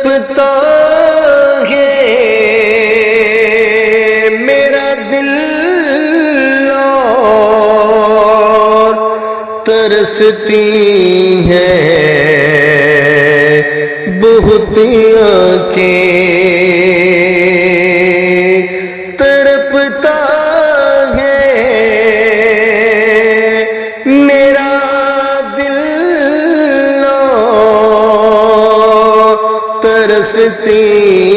تڑپتا ہے میرا دل اور ترستی ہیں بہت آنکھیں، تڑپتا ہے میرا دل اور ترستی